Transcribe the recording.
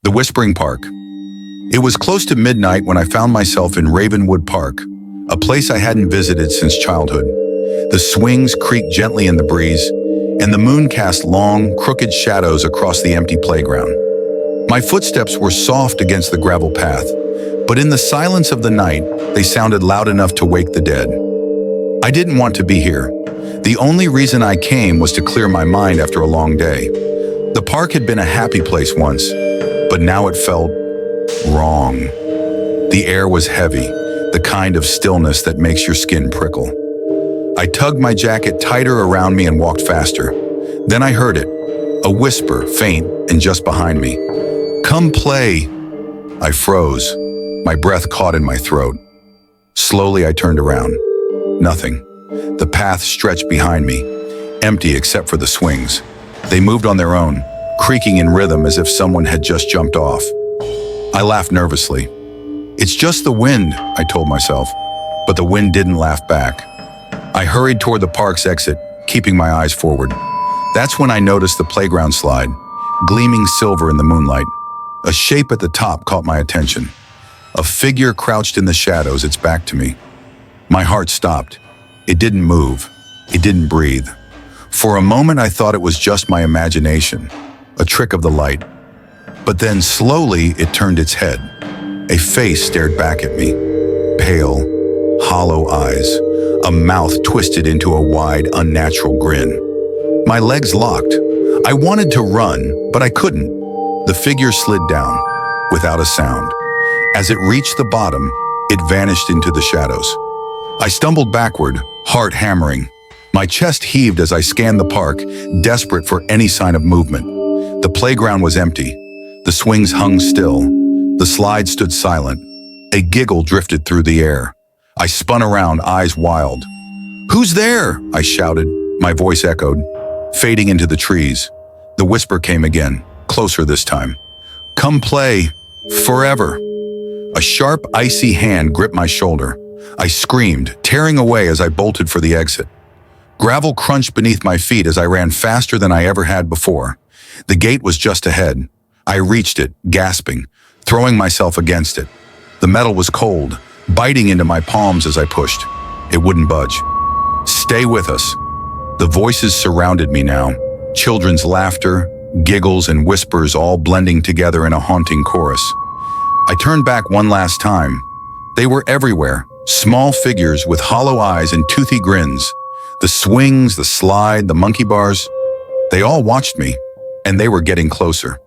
The Whispering Park. It was close to midnight when I found myself in Ravenwood Park, a place I hadn't visited since childhood. The swings creaked gently in the breeze, and the moon cast long, crooked shadows across the empty playground. My footsteps were soft against the gravel path, but in the silence of the night, they sounded loud enough to wake the dead. I didn't want to be here. The only reason I came was to clear my mind after a long day. The park had been a happy place once, but now it felt wrong. The air was heavy, the kind of stillness that makes your skin prickle. I tugged my jacket tighter around me and walked faster. Then I heard it, a whisper, faint and just behind me. "Come play." I froze, my breath caught in my throat. Slowly I turned around. Nothing. The path stretched behind me, empty except for the swings. They moved on their own, creaking in rhythm as if someone had just jumped off. I laughed nervously. "It's just the wind," I told myself, but the wind didn't laugh back. I hurried toward the park's exit, keeping my eyes forward. That's when I noticed the playground slide, gleaming silver in the moonlight. A shape at the top caught my attention. A figure crouched in the shadows, its back to me. My heart stopped. It didn't move. It didn't breathe. For a moment, I thought it was just my imagination, a trick of the light. But then slowly, it turned its head. A face stared back at me. Pale, hollow eyes, a mouth twisted into a wide, unnatural grin. My legs locked. I wanted to run, but I couldn't. The figure slid down, without a sound. As it reached the bottom, it vanished into the shadows. I stumbled backward, heart hammering. My chest heaved as I scanned the park, desperate for any sign of movement. The playground was empty. The swings hung still. The slide stood silent. A giggle drifted through the air. I spun around, eyes wild. "Who's there?" I shouted. My voice echoed, fading into the trees. The whisper came again, closer this time. "Come play. Forever." A sharp, icy hand gripped my shoulder. I screamed, tearing away as I bolted for the exit. Gravel crunched beneath my feet as I ran faster than I ever had before. The gate was just ahead. I reached it, gasping, throwing myself against it. The metal was cold, biting into my palms as I pushed. It wouldn't budge. "Stay with us." The voices surrounded me now, children's laughter, giggles, and whispers all blending together in a haunting chorus. I turned back one last time. They were everywhere, small figures with hollow eyes and toothy grins. The swings, the slide, the monkey bars. They all watched me, and they were getting closer.